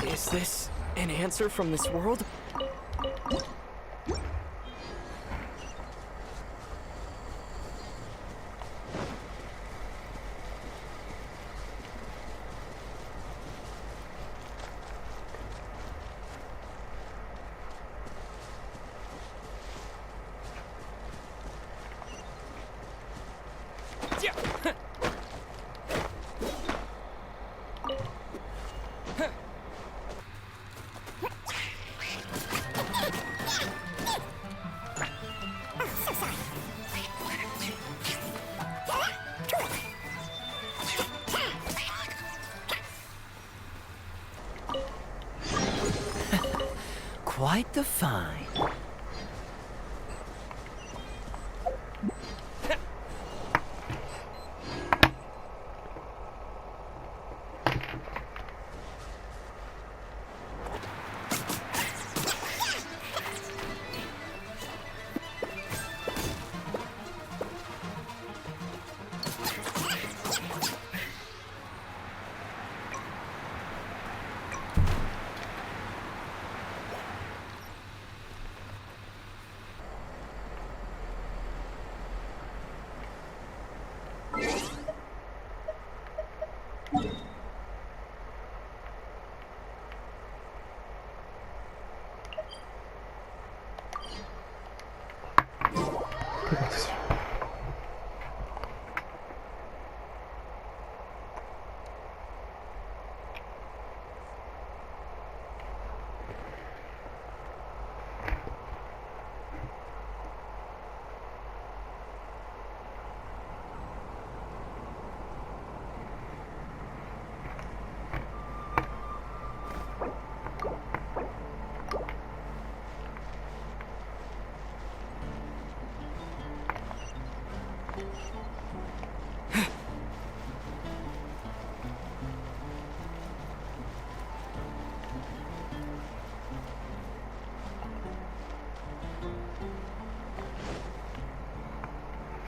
Is this an answer from this world? Quite the find.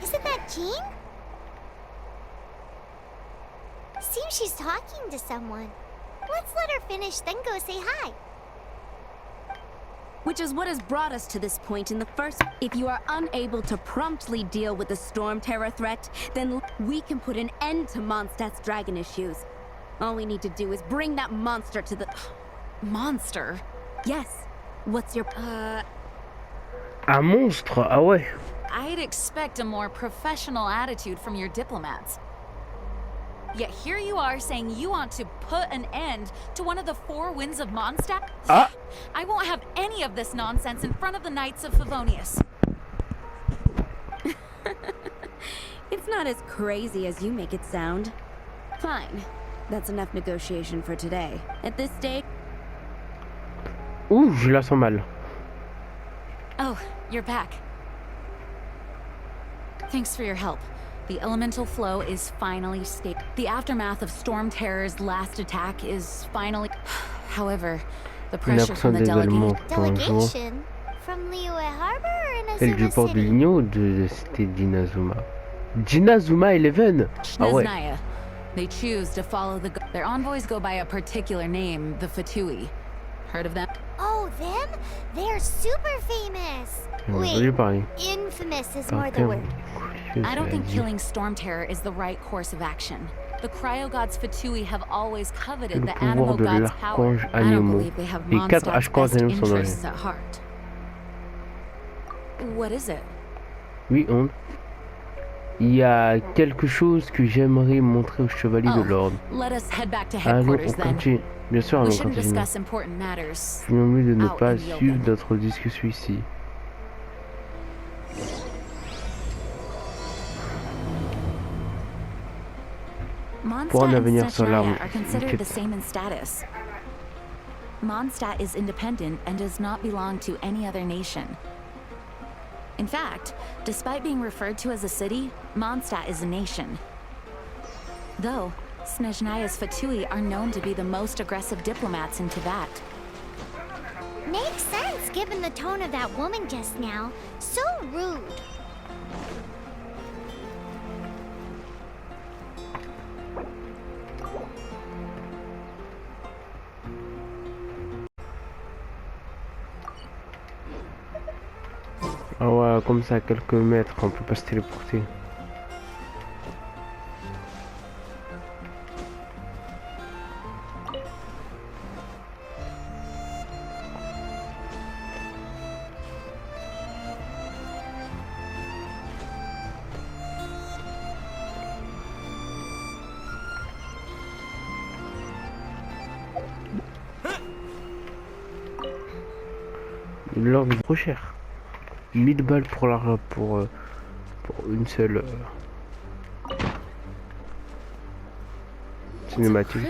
Isn't that Jean? Seems she's talking to someone. Let's let her finish, then go say hi. Which is what has brought us to this point in the first. If you are unable to promptly deal with the storm terror threat, then we can put an end to Mondstadt's dragon issues. All we need to do is bring that monster to the... Monster? Yes. What's your... Un monstre, ah ouais. I'd expect a more professional attitude from your diplomats. Yet here you are saying you want to put an end to one of the four winds of Mondstadt? Ah. I won't have any of this nonsense in front of the Knights of Favonius. It's not as crazy as you make it sound. Fine. That's enough negotiation for today. At this stage... Ouh, je la sens mal. Oh, you're back. Thanks for your help. The elemental flow is finally stable. The aftermath of Storm Terror's last attack is finally... However, the pressure from the delegation from Liyue Harbor or Celle du Inazuma port de City? Ligno ou de la cité d'Inazuma? d'Inazuma 11. Ah ouais. Snaznaya. They choose to follow the... Their envoys go by a particular name, the Fatui. Heard of them? Oh, them? They're super famous. Entendu parler. Infamous is more the word. I don't think killing Storm Terror is the right course of action. The Cryo Gods Fatui have always coveted Le the Animal pouvoir de Gods' power. l'archange I don't animaux. believe they have Les 4 Mondstadt's archanges best animaux sont dans interests at heart. What is it? Oui, on. Il y a quelque chose que j'aimerais montrer aux chevaliers de l'ordre. Let us head back to Allons, headquarters on then. continue. Bien sûr, We allons shouldn't continuer. discuss important matters. Je vous prie de ne out pas in the suivre open. notre discussion ici. pour un Mondstadt and avenir sur l'arme. Snezhnaya are considered the same in status. Mondstadt is independent and does not belong to any other nation. In fact, despite being referred to as a city, Mondstadt is a nation. Though, Snezhnaya's Fatui are known to be the most aggressive diplomats in Tibet. Makes sense given the tone of that woman just now. So rude. Ah ouais, comme ça à quelques mètres, on peut pas se téléporter. L'or est trop cher. 1000 balles pour une seule cinématique.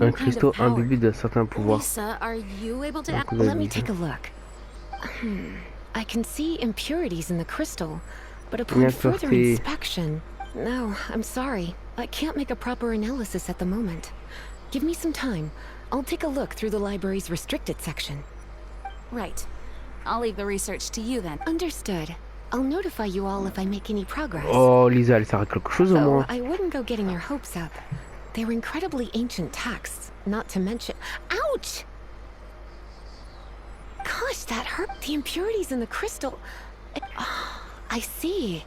Un cristaux imbibé d'un certain pouvoir. Lisa, are you able to... Donc, vous avez Let me vu ça. take a look. I can see impurities in the crystal, but upon Une further impureté. inspection... No, I'm sorry. I can't make a proper analysis at the moment. Give me some time. I'll take a look through the library's restricted section. Right. I'll leave the research to you then. Understood. I'll notify you all if I make any progress. Oh, Lisa, elle sert à quelque chose au Though moins. I wouldn't go getting your hopes up. They're incredibly ancient texts, not to mention... Ouch! Gosh, that hurt. The impurities in the crystal... I see.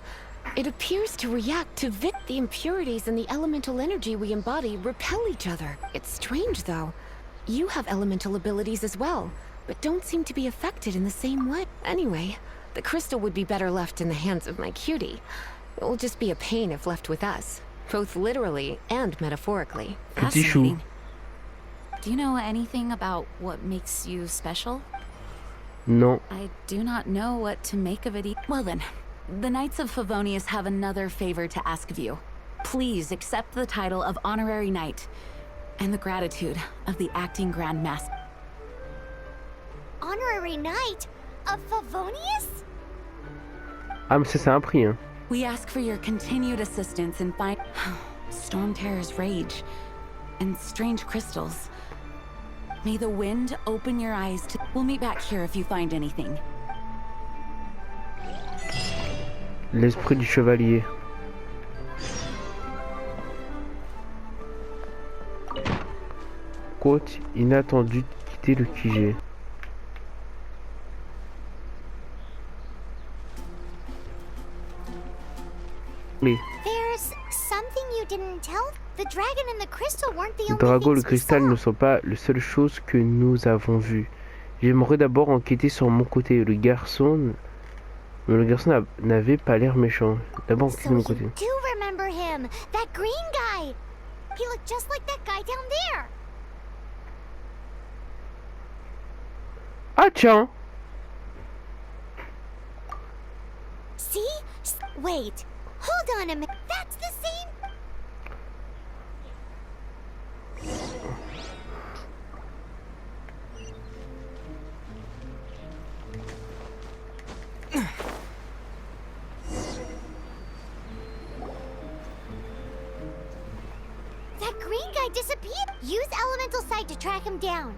It appears to react to the impurities and the elemental energy we embody repel each other. It's strange, though. You have elemental abilities as well, but don't seem to be affected in the same way. Anyway, the crystal would be better left in the hands of my cutie. It will just be a pain if left with us, both literally and metaphorically. Petit chou. Fascinating. Do you know anything about what makes you special? Non. I do not know what to make of it. Well then, the Knights of Favonius have another favor to ask of you. Please accept the title of Honorary Knight and the gratitude of the Acting Grand Master. Honorary Knight of Favonius? Ah, mais ça c'est un prix, hein. We ask for your continued assistance in find Storm Terror's rage and strange crystals. May the wind open your eyes to... We'll meet back here if you find anything. L'esprit du chevalier. Côte inattendue de quitter le QG. Mais There's something you didn't tell? The dragon and the crystal weren't the le only dragon et le things we cristal saw. ne sont pas les seules choses que nous avons vues. J'aimerais d'abord enquêter sur mon côté. Le garçon n'avait pas l'air méchant. D'abord enquêter So de mon you côté. do remember him, that green guy. He looked just like that guy down there. Ah tiens! See? Wait. Hold on a minute. That's the same. That green guy disappeared. Use elemental sight to track him down.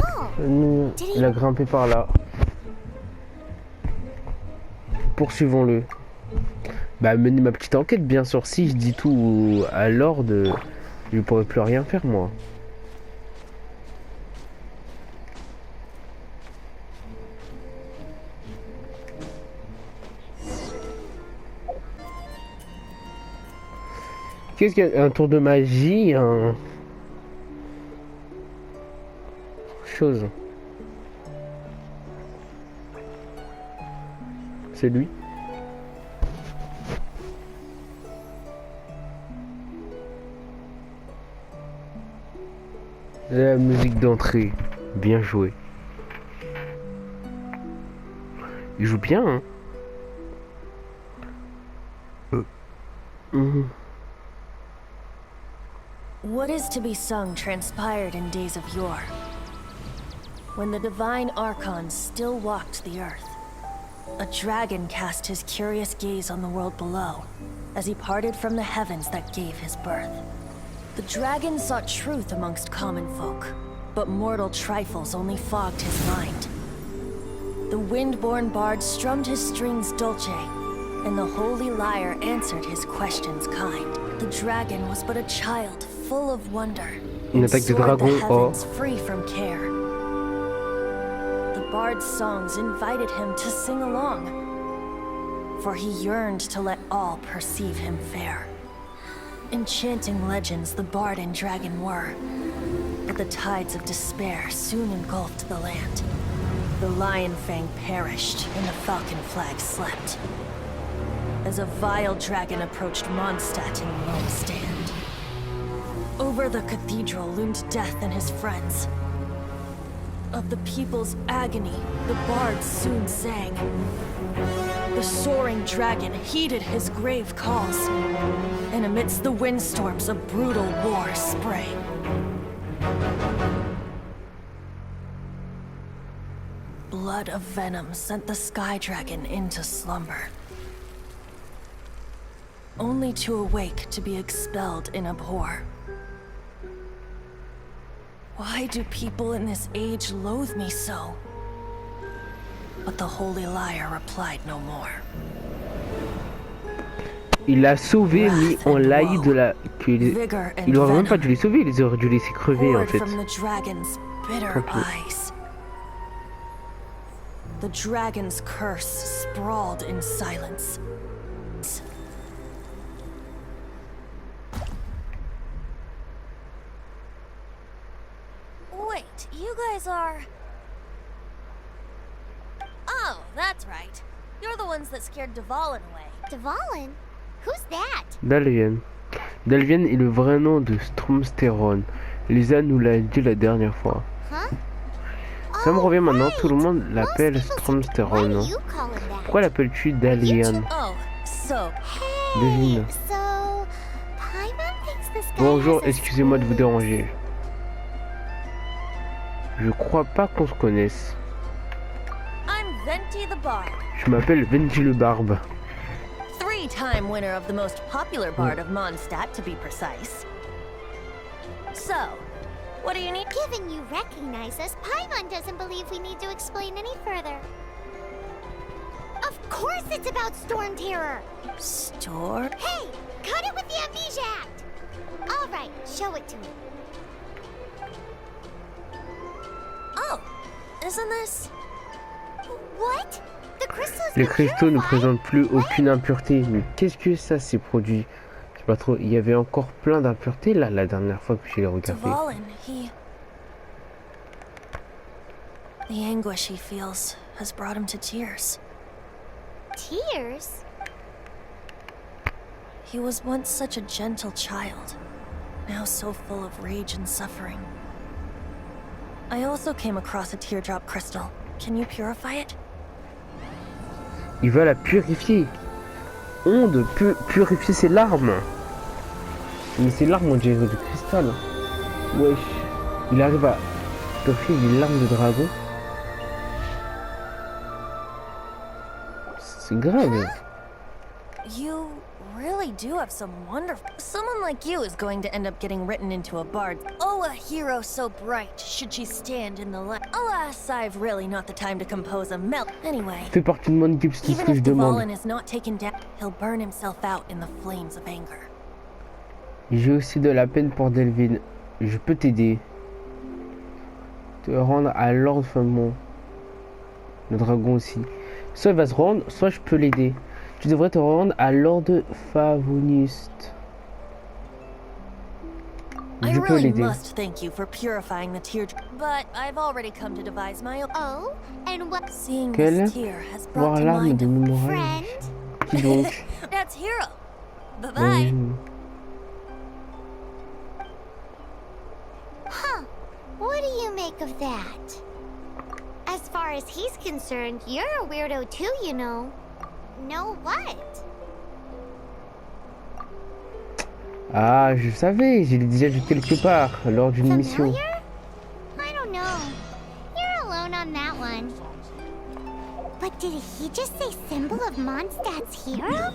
Oh, Il a grimpé par là. Poursuivons-le. Bah, mener ma petite enquête, bien sûr. Si je dis tout à Lord, je ne pourrais plus rien faire, moi. Qu'est-ce qu'il y a? Un tour de magie, un... chose. C'est lui. La musique d'entrée. Bien joué. Il joue bien, hein. What is to be sung transpired in days of yore, when the divine archons still walked the earth. A dragon cast his curious gaze on the world below, as he parted from the heavens that gave his birth. The dragon sought truth amongst common folk, but mortal trifles only fogged his mind. The wind-born bard strummed his strings dulce, and the holy lyre answered his questions kind. The dragon was but a child full of wonder, Une and attaque de soared the dragon. Oh. heavens free from care. The bard's songs invited him to sing along, for he yearned to let all perceive him fair. Enchanting legends the bard and dragon were, but the tides of despair soon engulfed the land. The lion fang perished, and the falcon flag slept, as a vile dragon approached Mondstadt in lone stand. Over the cathedral loomed death and his friends. Of the people's agony, the bards soon sang. The soaring dragon heeded his grave calls, and amidst the windstorms a brutal war sprang. Blood of venom sent the sky dragon into slumber, only to awake to be expelled in abhor. Why do people in this age loathe me so? But the holy lyre replied no more. Il l'a sauvé, mis en laï de la... Il aurait même pas dû les sauver, il aurait dû les laisser crever en fait. From the dragon's bitter eyes. The dragon's curse sprawled in silence. Wait, you guys are... Oh, that's right. You're the ones that scared Devient away. Devient? Who's that? Devient. Devient est le vrai nom de Stromsteron. Lisa nous l'a dit la dernière fois. Huh? Ça me revient maintenant, right. tout le monde l'appelle Most people Stromsteron. say, Non? why do you call him that? Pourquoi l'appelles-tu Dalian? Oh, so... Devine. Hey, so... Paimon thinks this guy Bonjour, has a excusez-moi de vous spoon. déranger. Je crois pas qu'on se connaisse. I'm Venti the Bard, Je m'appelle Venji le Barbe. 3-time winner of the most popular bard of Mondstadt, to be precise. So, what do you need? Given you recognize us, Paimon doesn't believe we need to explain any further. Of course it's about Storm Terror! Store? Hey! Cut it with the Amnesia Act! Alright, show it to me. Oh, isn't this... What? The crystals Les been cristaux ne purified? présentent plus aucune impureté. Mais qu'est-ce que ça s'est produit? Je sais pas trop. Il y avait encore plein d'impuretés là la dernière fois que j'ai regardé. Devient, he... The anguish he feels has brought him to tears. Tears? He was once such a gentle child, now so full of rage and suffering. I also came across a teardrop crystal. Can you purify it? Il va la purifier. Onde peut purifier ses larmes. Mais ses larmes ont dirait de cristal. Wesh. Il arrive à purifier des larmes de dragon. C'est grave. You really do have some wonderful... Someone like you is going to end up getting written into a bard. Oh, a hero so bright, should she stand in the light. Alas, I've really not the time to compose a melt. Anyway, Fait partie de mon équipe, c'est ce even que je if demande. Devient is not taken down, he'll burn himself out in the flames of anger. J'ai aussi de la peine pour Delvin. Je peux t'aider. Te rendre à l'ordre fameux. Le dragon aussi. Soit il va se rendre, soit je peux l'aider. Tu devrais te rendre à l'ordre Favoniste. I Je peux really l'aider. must thank you for purifying the tear, but I've already come to devise my own. Oh, and what... Seeing Quelle? this tear has brought Voir to l'arme mind de a mémoire. Friend? Qui donc? That's Hero. Bye-bye. Oui. Huh. think of that. As far as he's concerned, you're a weirdo too, you know. Know what? Ah, je savais, je l'ai déjà vu quelque part lors d'une mission. Familiar? I don't know. You're alone on that one. But did he just say symbol of Mondstadt's hero?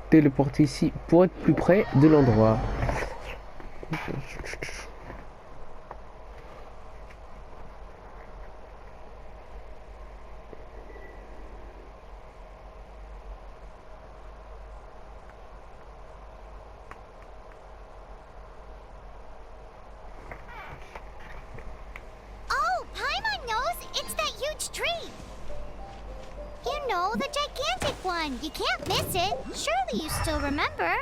Téléporter ici pour être plus près de l'endroit. Oh, Paimon knows! It's that huge tree! You know, the gigantic one! You can't miss it! Surely you still remember?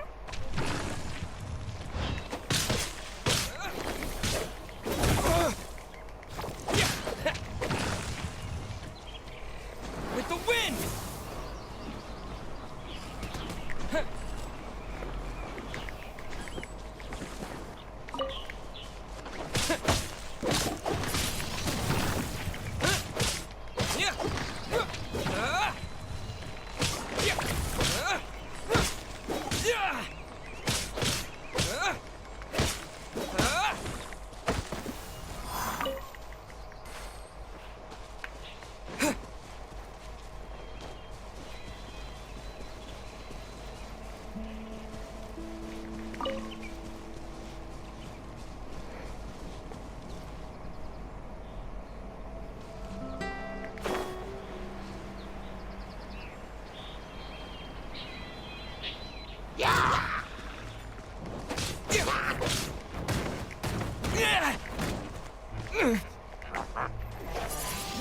With the wind!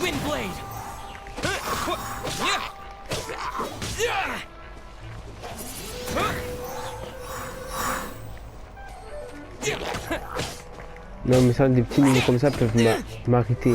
Windblade! Non mais ça, des petits niveaux comme ça peuvent m'arrêter.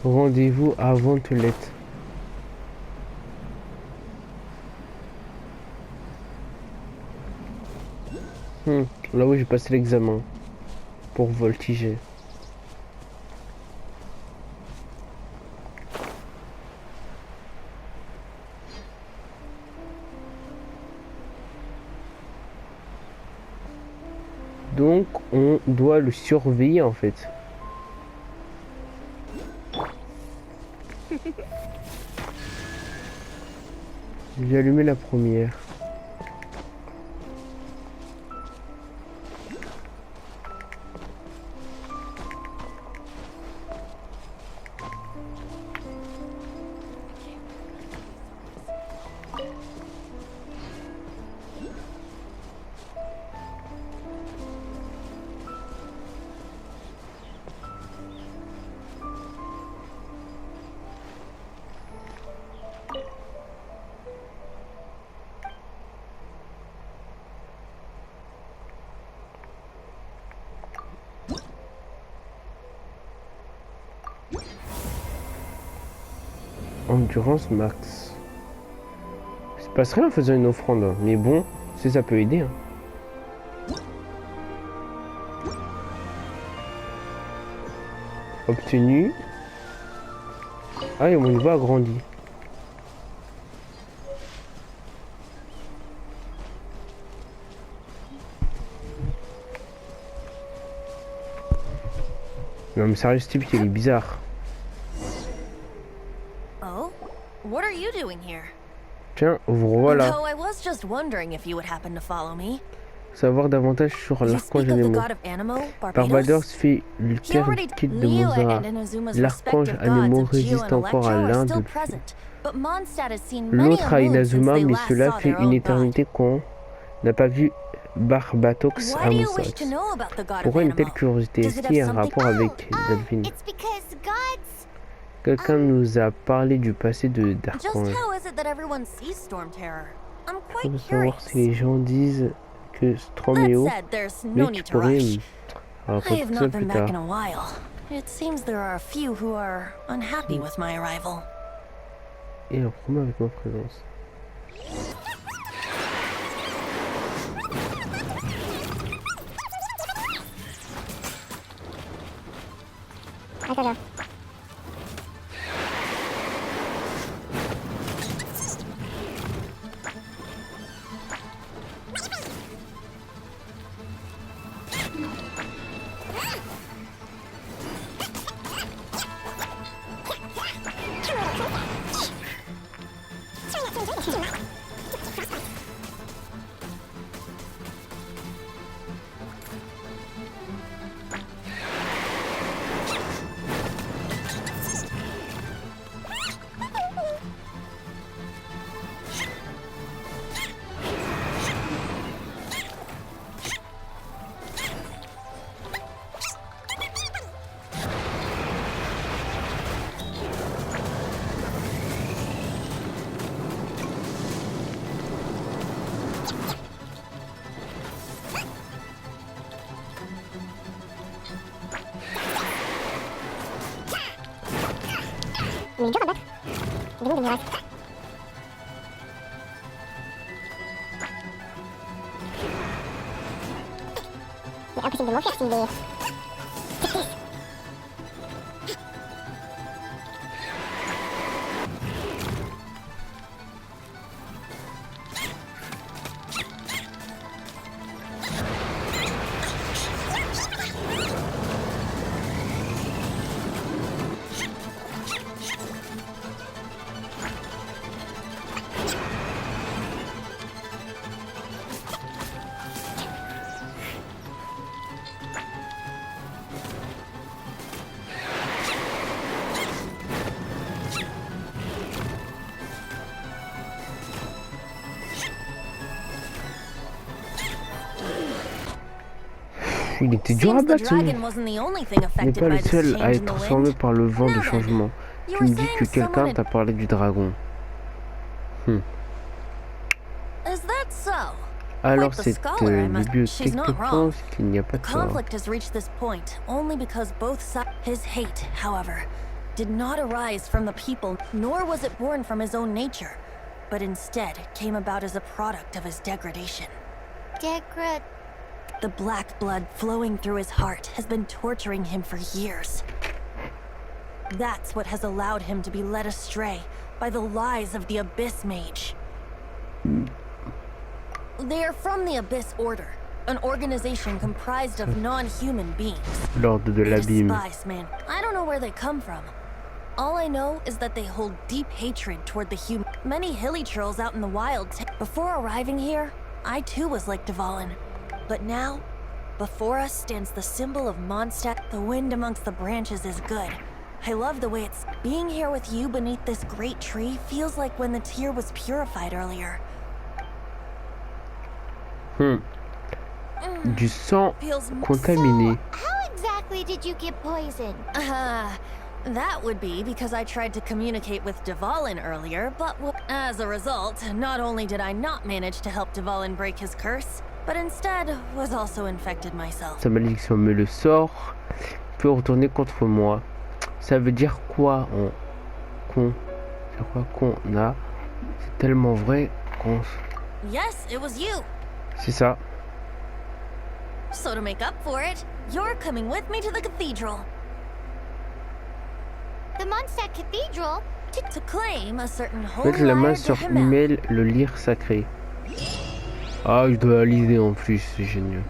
Rendez-vous avant Toilette. Là où j'ai passé l'examen pour voltiger. Donc on doit le surveiller en fait. J'ai allumé la première. Endurance max. Il se passe rien en faisant une offrande, mais bon, ça peut aider. Obtenu. Ah, et mon niveau a grandi. Non mais sérieux, ce type il est bizarre. What are you doing here? Tiens, voilà. No, I was just wondering if you would happen to follow me. savoir davantage sur You l'archange speak of the Anemo. god of Anemo, Barbados Barbados? fait He Luther already quitte de Leo Mozart. and Inazuma's L'archange respective gods Anemo of Geo résiste and encore à Electro are l'un still depuis. present, but Mondstadt has seen many L'autre a à moon since Inazuma, they mais last cela saw fait their une old god. éternité qu'on n'a pas vu Barbatox Why à do you wish Monsat. to know about the god of Pourquoi une telle Anemo? curiosité? Does Est-ce it qu'il y a have un something- rapport avec Delphine? It's because gods. Quelqu'un nous a parlé du passé de Just d'Archange. how is it that everyone sees Storm Terror? I'm Je quite veux savoir curious. si les gens disent que That Stroméo, said, there's mais no tu need to pourrais rush. raconter I have ça not plus been back in tard. a while. It seems there are a few who are unhappy with my arrival. Et un problème avec ma présence. I don't know. Mais dur à battre. De où il me reste? Mais impossible de m'enfuir s'il est... Il était dur à Seems the battre, ce dragon monstre. wasn't the only thing Il n'est affected pas le by this seul à change in être the transformé wind. par le vent Now du then, changement. you Tu were me dis que saying quelqu'un someone t'a parlé du dragon. Is that so? Alors Quite the cette scholar, I must- bibliothèque she's te not wrong. pense qu'il n'y a pas The de tort. conflict has reached this point only because both sides. His hate, however, did not arise from the people, nor was it born from his own nature, but instead came about as a product of his degradation. The black blood flowing through his heart has been torturing him for years. That's what has allowed him to be led astray by the lies of the Abyss Mage. They are from the Abyss Order, an organization comprised of non-human beings. L'ordre de They l'abîme. despise man. I don't know where they come from. All I know is that they hold deep hatred toward the human. Many hilly trolls out in the wild. Before arriving here, I too was like Devalen. But now, before us stands the symbol of Mondstadt. The wind amongst the branches is good. I love the way it's... Being here with you beneath this great tree feels like when the tear was purified earlier. Du sang Feels... contaminé. How exactly did you get poisoned? That would be because I tried to communicate with Devalen earlier, but as a result, not only did I not manage to help Devalen break his curse, but instead was also infected myself. Sa malédiction, mais le sort peut retourner contre moi. Ça veut dire quoi c'est quoi qu'on a? C'est tellement vrai qu'on... Yes, it was you. C'est ça. So to make up for it, you're coming with me to the cathedral. The Mondstadt Cathedral? To claim a certain holy Mettre la main lyre sur de Himmel. Himmel, le lyre sacré. Ah, je dois l'idée en plus, c'est génial.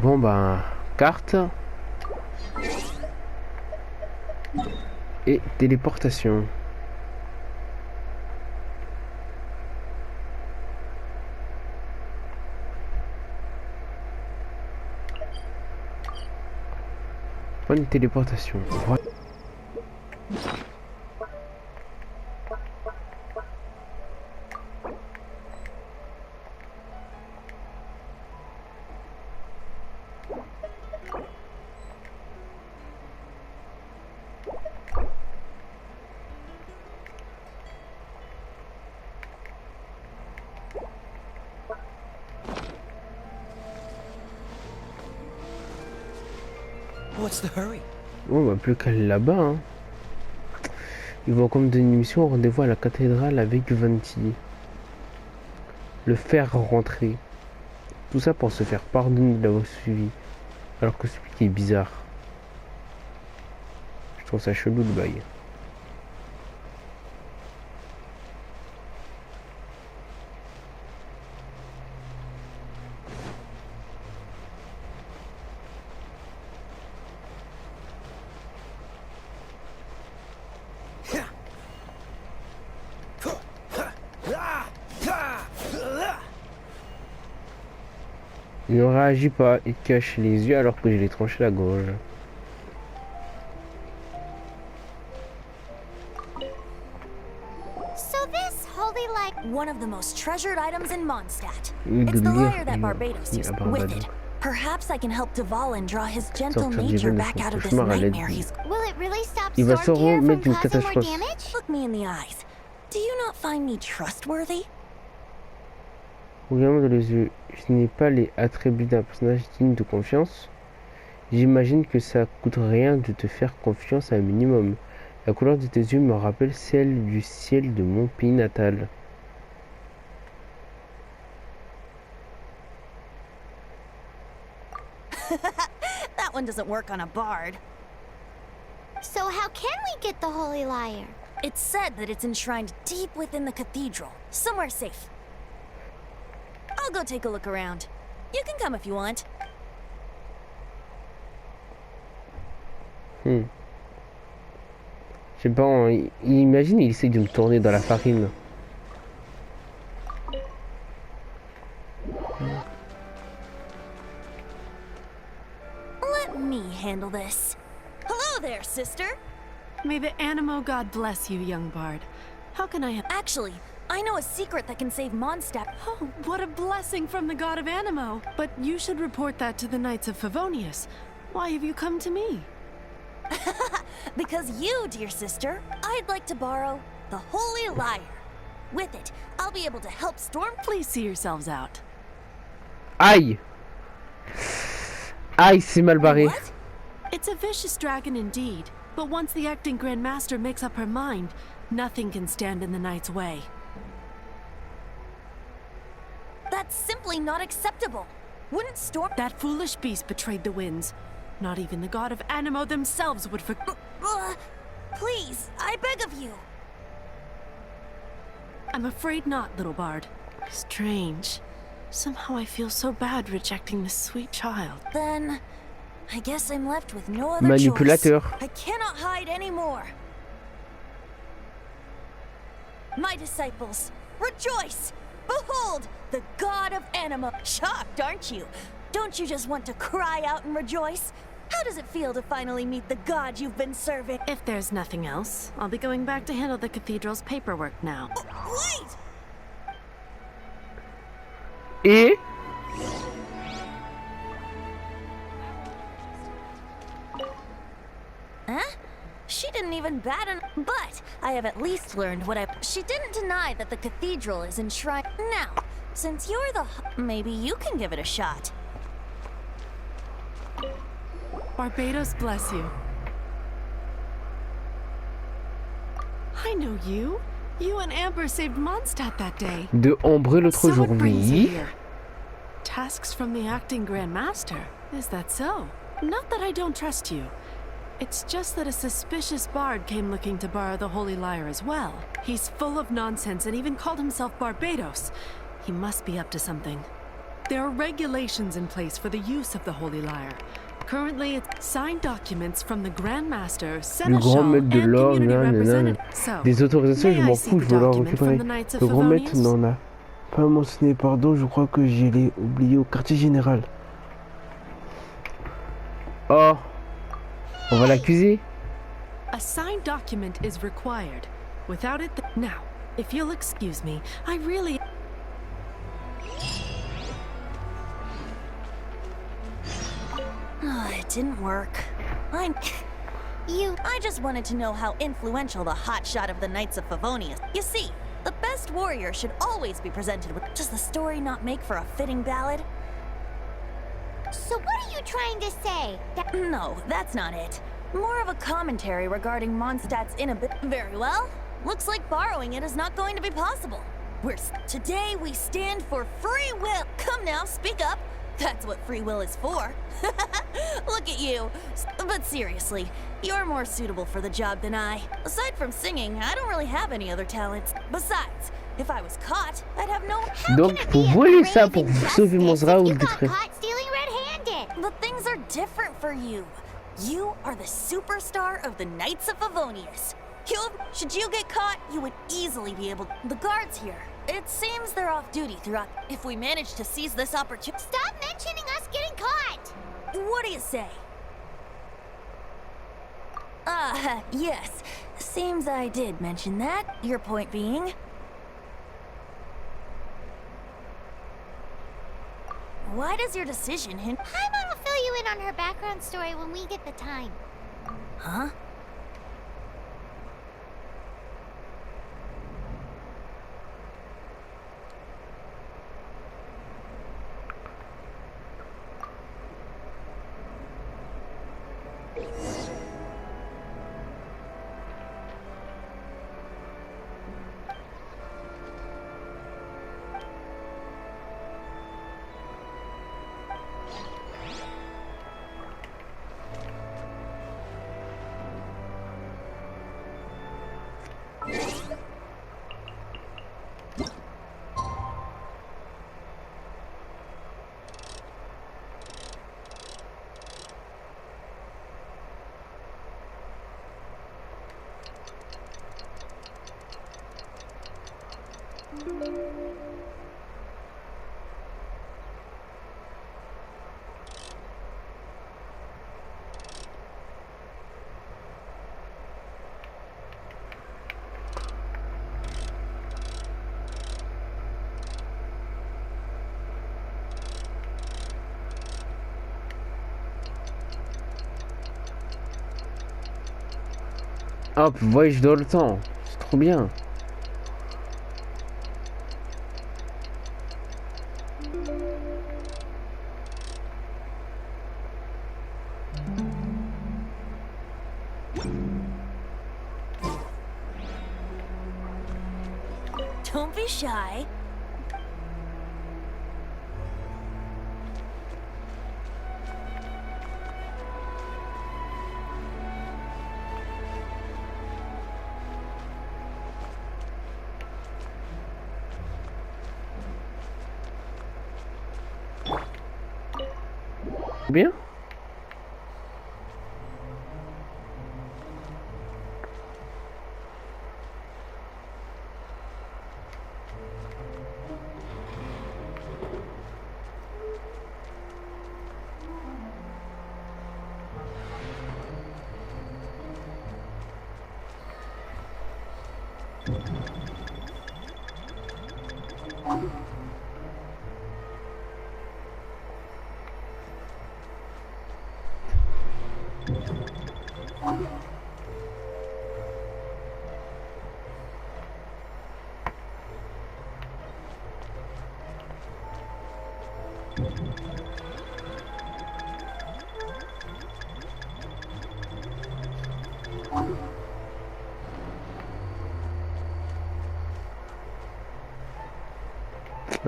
Bon ben, carte. Et téléportation. Bonne téléportation. Voilà. What's the hurry? On va plus qu'aller là-bas. Hein. Ils vont comme donner une mission, rendez-vous à la cathédrale avec Venti. Le faire rentrer. Tout ça pour se faire pardonner d'avoir suivi. Alors que celui qui est bizarre. Je trouve ça chelou le bail. Il ne réagit pas, il cache les yeux alors que je l'ai tranché la gorge. So this holy like One of the most treasured items in Mondstadt. De It's the lire, lyre that Barbados il used. a With Barbado. it, perhaps I can help Dvalin draw his gentle Sortir nature Dvalin de back son out of this cauchemar à l'aide nightmare du- he's... will it really stop Il va se Stormcare from remettre une causing more catastrophe. damage? Look me in the eyes. Do you not find me trustworthy? Regarde-moi dans les yeux. Je n'ai pas les attributs d'un personnage digne de confiance. J'imagine que ça coûte rien de te faire confiance un minimum. La couleur de tes yeux me rappelle celle du ciel de mon pays natal. That one doesn't work on a bard. So how can we get the holy lyre? It's said that it's enshrined deep within the cathedral, somewhere safe. I'll go take a look around. You can come if you want. Je sais pas, imagine il essaie de me tourner dans la farine. Let me handle this. Hello there, sister. May the Animo god bless you, young bard. How can I... Actually, I know a secret that can save Mondstadt. Oh, what a blessing from the god of Animo! But you should report that to the Knights of Favonius. Why have you come to me? Because you, dear sister, I'd like to borrow the holy lyre. With it, I'll be able to help Storm... Please see yourselves out. Aïe! Aïe, c'est mal barré. What? It's a vicious dragon indeed, but once the acting Grand Master makes up her mind, nothing can stand in the Knight's way. That's simply not acceptable. Wouldn't Storm... That foolish beast betrayed the winds. Not even the god of Animo themselves would Please, I beg of you. I'm afraid not, little bard. Strange. Somehow I feel so bad rejecting this sweet child. Then, I guess I'm left with no other Manipulateur. choice. I cannot hide anymore. My disciples, rejoice! Behold, the god of Animo. Shocked, aren't you? Don't you just want to cry out and rejoice? How does it feel to finally meet the god you've been serving? If there's nothing else, I'll be going back to handle the cathedral's paperwork now. Wait! Et Huh? She didn't even bat an... But I have at least learned what I... She didn't deny that the cathedral is enshrined. Now, since you're the... Maybe you can give it a shot. Barbados bless you. I know you. You and Amber saved Mondstadt that day. de Ambre l'autre So jour, what brings you oui. here? Tasks from the acting Grand Master. Is that so? Not that I don't trust you. It's just that a suspicious bard came looking to borrow the holy lyre as well. He's full of nonsense and even called himself Barbados. He must be up to something. There are regulations in place for the use of the Holy Lyre. Currently, it's signed documents from the Grand Master, Le grand Seneschal, maître de and l'or, community representative. des autorisations, je may I m'en see fous, the je veux leur document from récupérer. the Knights of Le grand maître Favonius? n'en a pas mentionné, pardon, je crois que je l'ai oublié au quartier général. Oh, on va l'accuser? A signed document is required. Without it, now, if you'll excuse me, I really... It didn't work. I just wanted to know how influential the hotshot of the Knights of Favonius. You see, the best warrior should always be presented with. Does the story not make for a fitting ballad? So what are you trying to say? No, that's not it. More of a commentary regarding Mondstadt's inability. Very well. Looks like borrowing it is not going to be possible. Today we stand for free will. Come now, speak up. That's what free will is for. Look at you. But seriously, you're more suitable for the job than I. Aside from singing, I don't really have any other talents. Besides, if I was caught, I'd have no... Donc, faut voler ça pour sauver Monsra ou le détruire. Caught stealing red-handed. But things are different for you. You are the superstar of the Knights of Favonius. Should you get caught, you would easily be able... The guards here, it seems they're off duty throughout... If we manage to seize this opportunity... Stop mentioning us getting caught. What do you say? Yes. Seems I did mention that. Your point being... Why does your decision hint... Paimon will fill you in on her background story when we get the time. Huh? Hop, voyage dans le temps. C'est trop bien. Don't be shy. Bien.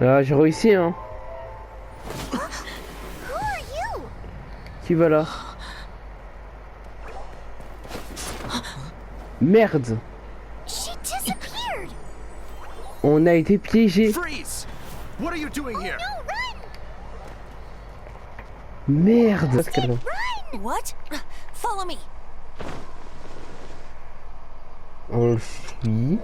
Ah, j'ai réussi, hein. Who are you? Qui va là? Merde. She disappeared. On a été piégés. Freeze! What are you doing here? No, run! Merde. What? Follow me. On le suit.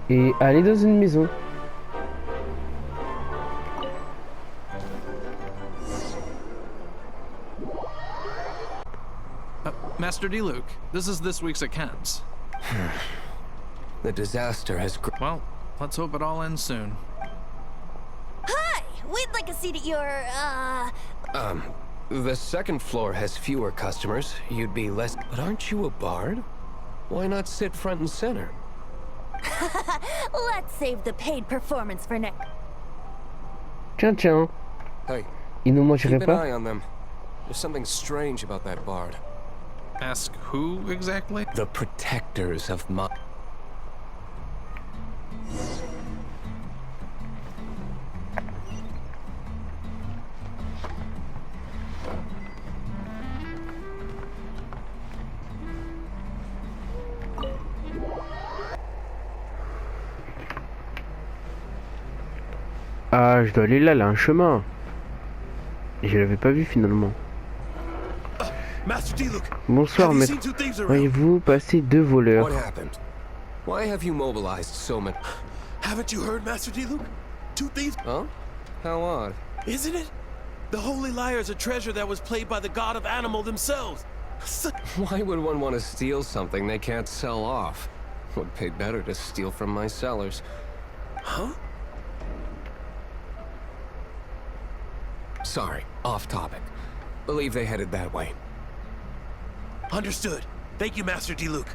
Et aller dans une maison. Master D. Luke, this is this week's accounts. The disaster has... Well, let's hope it all ends soon. Hi! We'd like a seat at your, The second floor has fewer customers. You'd be less... But aren't you a bard? Why not sit front and center? Let's save the paid performance for next. Tiens, tiens. Hey, Ils ne mangeraient keep an pas? eye on them. There's something strange about that bard. Ask who exactly? The protectors of my... Ah, je dois aller là, un chemin. Je l'avais pas vu finalement. Master D. Luke, Bonsoir, have you maître. seen two thieves around? Voyez-vous passer deux voleurs? What happened? Why have you mobilized so many... Haven't you heard, Master D. Luke? Two thieves? Huh? How odd. Isn't it? The Holy Lyre is a treasure that was played by the god of animal themselves. Why would one want to steal something they can't sell off? Would pay better to steal from my sellers. Huh? Sorry, off topic. Believe they headed that way. Understood. Thank you, Master D. Luke.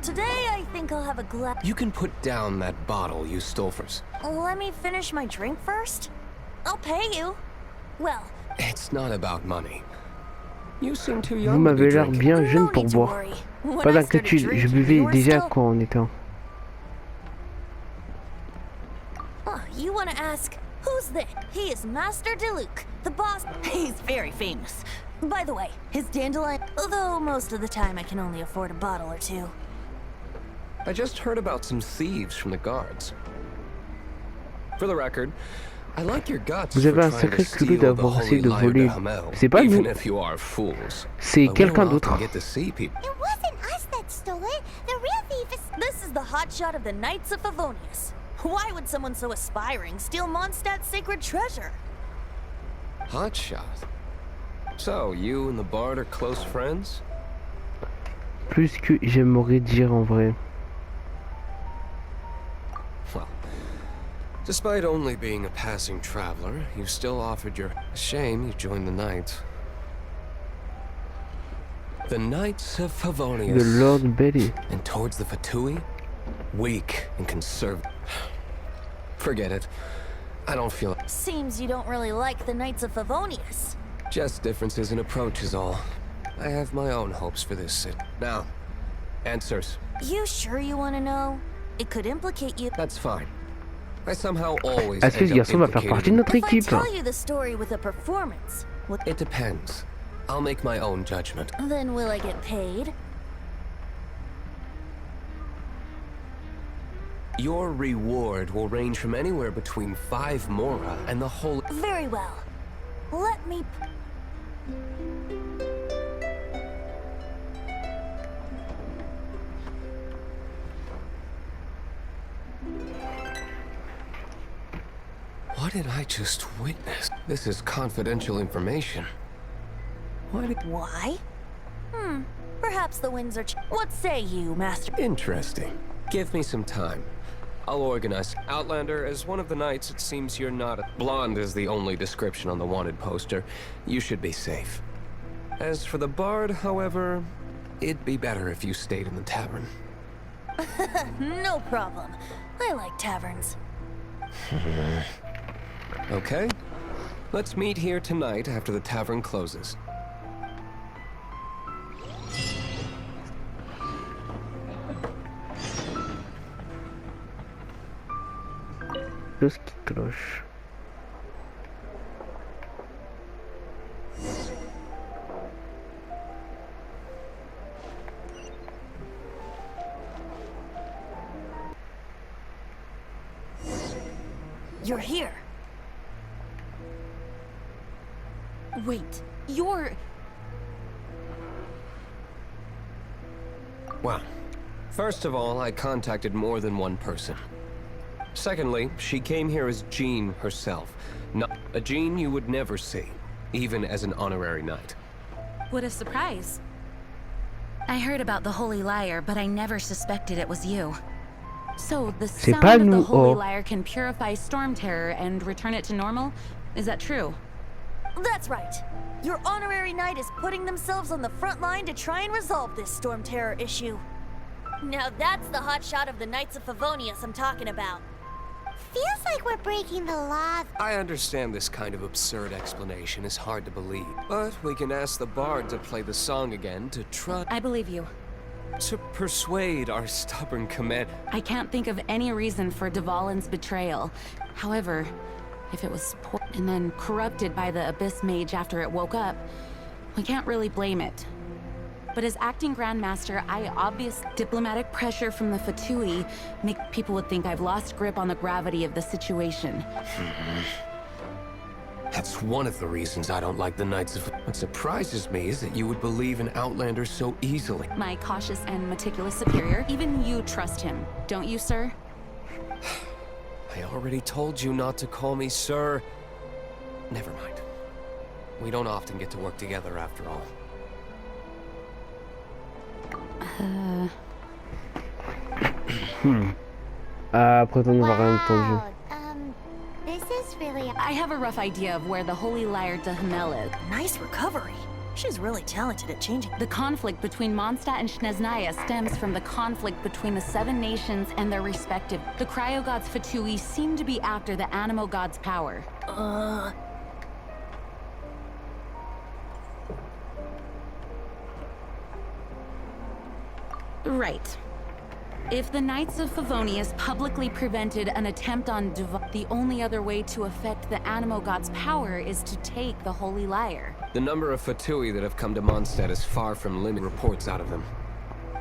Today, I think I'll have a glass. You can put down that bottle you stole from us. Let me finish my drink first. I'll pay you. Well, It's not about money. You seem too Vous young to m'avez be l'air drinking. bien jeune no pour need to boire. worry. When Pas I started d'inquiétude, je drinking, buvais you were déjà still... quand on était en... Oh, you want to ask, who's this? He is Master D. Luke, the boss. He's very famous. By the way, his dandelion... Although most of the time I can only afford a bottle or two. I just heard about some thieves from the guards. For the record, I like your guts Vous avez for un trying to sacré culot steal the d'avoir essayé holy de lyre voler. de Hamel, C'est pas even nous. if you are fools. C'est But we quelqu'un don't often d'autre. get to see people. It wasn't us that stole it. The real thief is... This is the hotshot of the Knights of Favonius. Why would someone so aspiring steal Mondstadt's sacred treasure? Hotshot. So, you and the bard are close friends? Plus que j'aimerais dire en vrai. Well, despite only being a passing traveler, you still offered your... Shame you joined the Knights. The Knights of Favonius. De Lord Belly. And towards the Fatui? Weak and conservative. Forget it. I don't feel... Seems you don't really like the Knights of Favonius. Just differences in approach is all. I have my own hopes for this city. Now, answers. You sure you want to know? It could implicate you. That's fine. I somehow always Est-ce que ce end up garçon va faire implicated partie de in- notre If I équipe? tell you the story with a performance, It depends. I'll make my own judgment. then will I get paid? Your reward will range from anywhere between 5 mora and the whole... Very well. Let me... What did I just witness? This is confidential information. Why did... Why? Perhaps the winds are... What say you, Master? Interesting. Give me some time. I'll organize. Outlander, as one of the knights, it seems you're not... Blonde is the only description on the wanted poster. You should be safe. As for the bard, however, it'd be better if you stayed in the tavern. No problem. I like taverns. Okay. Let's meet here tonight after the tavern closes. Chose qui cloche. You're here. Wait, you're... Well, first of all, I contacted more than one person. Secondly, she came here as Jean herself. Not a Jean you would never see, even as an honorary knight. What a surprise. I heard about the Holy Liar, but I never suspected it was you. So, the C'est sound pas of the nous, Holy oh. Liar can purify Storm Terror and return it to normal? Is that true? That's right. Your honorary knight is putting themselves on the front line to try and resolve this Storm Terror issue. Now that's the hotshot of the Knights of Favonius I'm talking about. Feels like we're breaking the laws. I understand this kind of absurd explanation is hard to believe, but we can ask the bard to play the song again to try I believe you. to persuade our stubborn command. I can't think of any reason for Dvalin's betrayal. However, if it was and then corrupted by the Abyss Mage after it woke up, we can't really blame it. But as acting Grandmaster, I obvious diplomatic pressure from the Fatui make people would think I've lost grip on the gravity of the situation. That's one of the reasons I don't like the Knights of... What surprises me is that you would believe in Outlander so easily. My cautious and meticulous superior, even you trust him, don't you, sir? I already told you not to call me sir. Never mind. We don't often get to work together after all. Après on n'aura rien entendu. This is really... I have a rough idea of where the Holy Liar Dahmel is. Nice recovery. She's really talented at changing. The conflict between Mondstadt and Snezhnaya stems from the conflict between the Seven Nations and their respective... The Cryo-Gods Fatui seem to be after the Animo God's power. Right. If the Knights of Favonius publicly prevented an attempt on the only other way to affect the Animo God's power is to take the Holy Liar. The number of Fatui that have come to Mondstadt is far from limited reports out of them.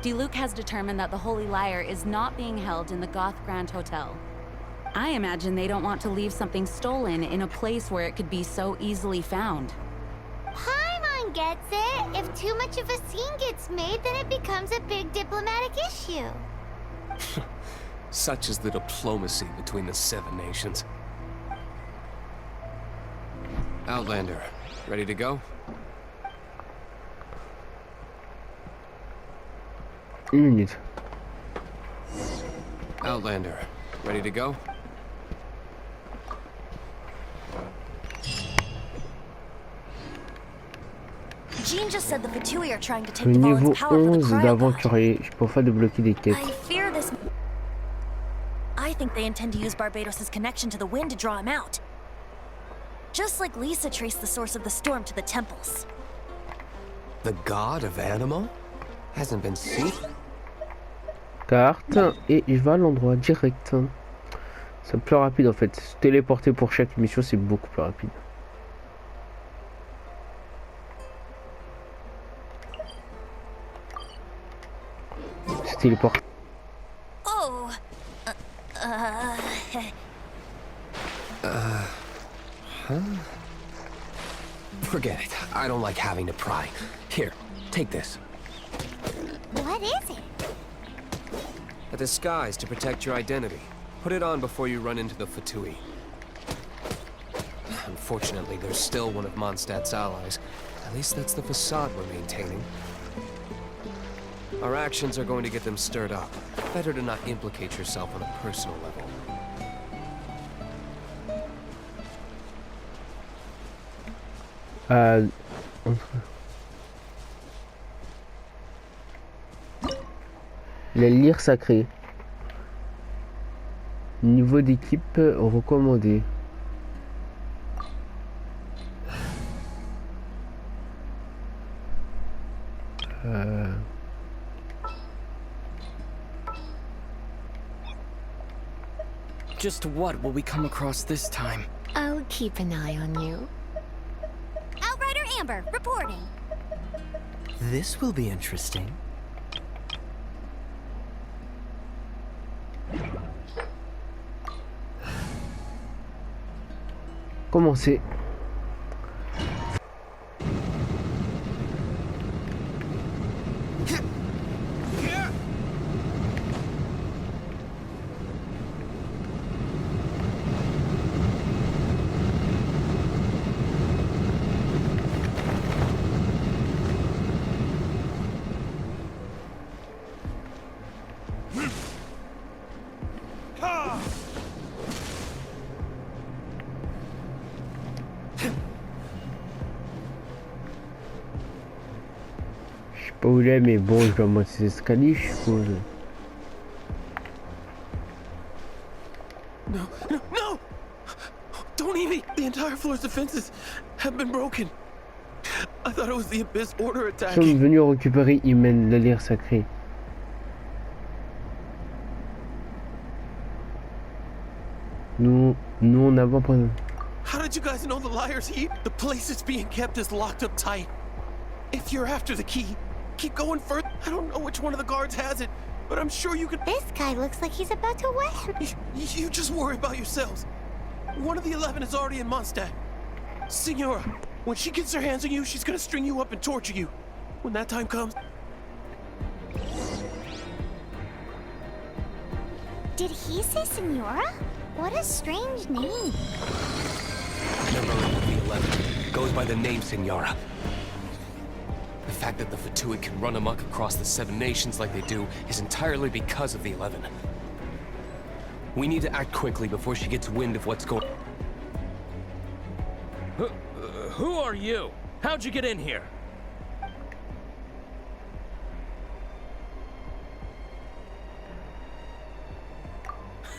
Diluc has determined that the Holy Liar is not being held in the Goth Grand Hotel. I imagine they don't want to leave something stolen in a place where it could be so easily found. Paimon gets it. If too much of a scene gets made, then it becomes a big diplomatic issue. Such is the diplomacy between the Seven Nations. Outlander, ready to go? Une minute. Outlander, ready to go? Jean just said the Fatui are trying to take Le niveau Dvalin's power for the 11 Cryo-God. d'aventurier. Je peux pas débloquer des quêtes. I fear this... I think they intend to use Barbados' connection to the wind to draw him out. Just like Lisa traced the source of the storm to the temples. The god of Animo? Hasn't been seen? Carte. Et je vais à l'endroit direct. C'est plus rapide en fait. Se téléporter pour chaque mission, c'est beaucoup plus rapide. Se téléporter. Oh! Forget it. I don't like having to pry. Here, take this. What is it? A disguise to protect your identity. Put it on before you run into the Fatui. Unfortunately, there's still one of Mondstadt's allies. At least that's the facade we're maintaining. Our actions are going to get them stirred up. Better to not implicate yourself on a personal level. Les lyres sacrés. Niveau d'équipe recommandé. Just what will we come across this time? I'll keep an eye on you. Outrider Amber, reporting. This will be interesting. Commencez. Je sais pas où il est, mais bon, je dois monter ces escaliers, je suppose. No, no, no! Don't eat me! The entire floor's defenses have been broken. I thought it was the Abyss Order Nous sommes attacking. venus récupérer Imen, la lyre sacrée. Nous n'avons pas... How did you guys know the liar's heat? The place it's being kept is locked up tight. If you're after the key, keep going further. I don't know which one of the guards has it, but I'm sure you can... This guy looks like he's about to wet him. You just worry about yourselves. One of the 11 is already in Mondstadt. Signora, when she gets her hands on you, she's gonna string you up and torture you. When that time comes... Did he say Senora? What a strange name. Member of the 11 goes by the name Senora. The fact that the Fatuid can run amok across the 7 nations like they do is entirely because of the 11. We need to act quickly before she gets wind of what's going. Who are you? How'd you get in here?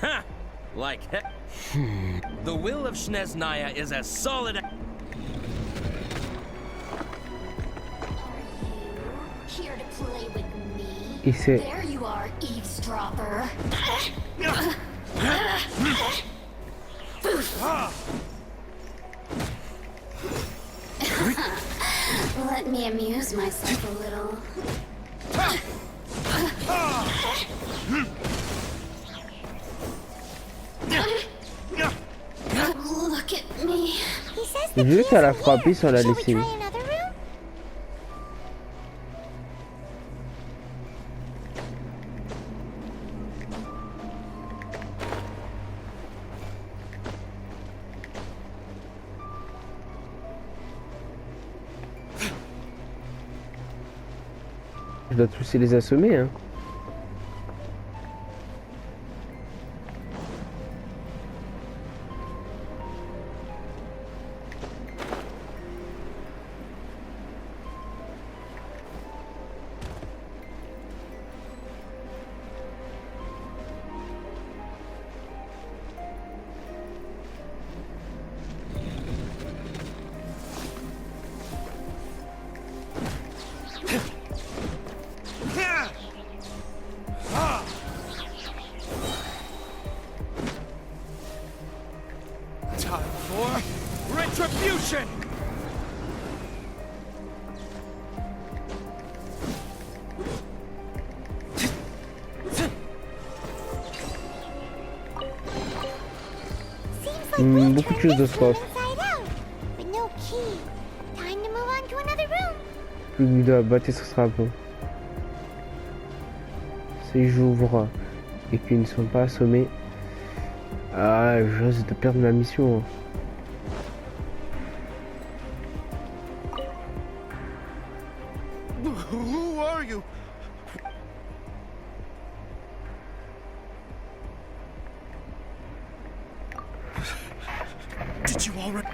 Ha! Like heck. The will of Shneznaya is as solid. Here to play with me? Et c'est... There you are, eavesdropper. Let me amuse myself a little. Look at me. He says the Juste key à is la in frapper here. sans la Shall we laisser. try another room? Je dois tous les assommer, hein. Time for retribution! Seems like we Beaucoup de turned choses de this room soif. inside out. But no key. Time to move on to another room. Plus que de battre, ce sera bon. Si j'ouvre et qu'ils ne sont pas assommés, ah, je risque de perdre ma mission. Who are you? Did you already...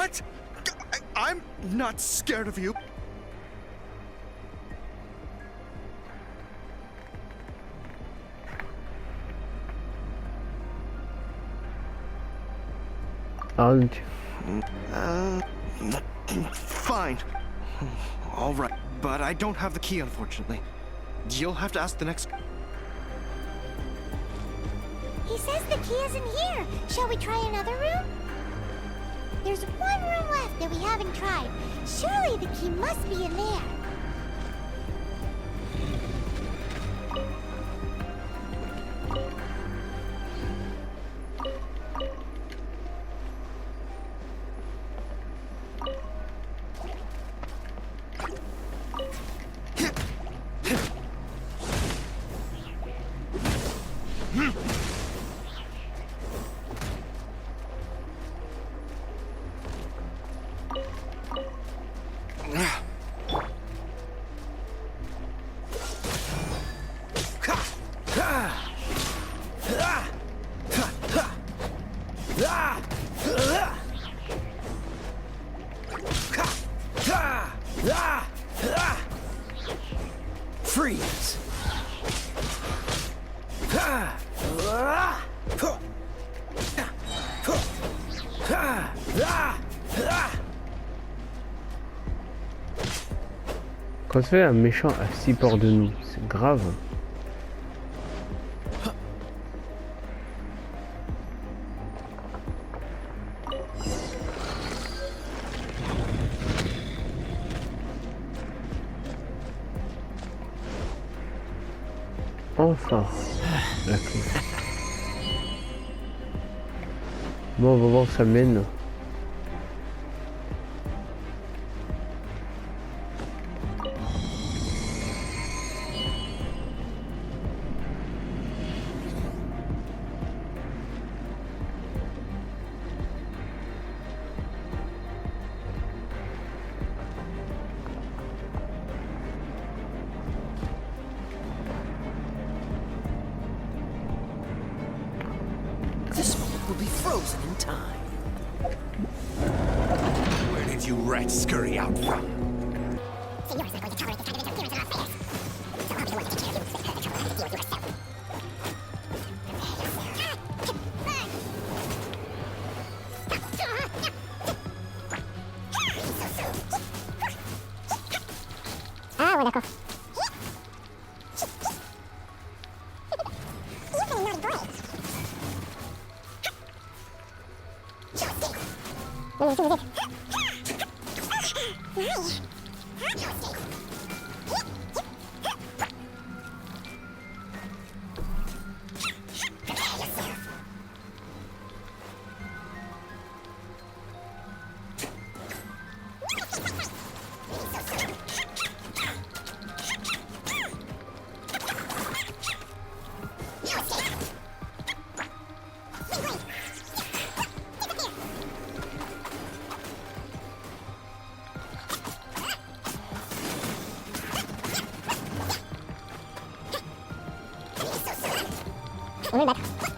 What? I'm not scared of you. Fine. All right, but I don't have the key, unfortunately. You'll have to ask the next... He says the key isn't here. Shall we try another room? There's one room left that we haven't tried. Surely the key must be in there. Freeze! Quand ça fait un méchant à 6 ports de nous, c'est grave. Enfin, la clé. Bon, on va voir où ça mène. This moment will be frozen in time. Where did you rats scurry out from? Señor's not going to tolerate this kind of interference in our affairs. So I'll be the one to take care of you with the control and deal with yourself. Ah, bueno. On est d'accord.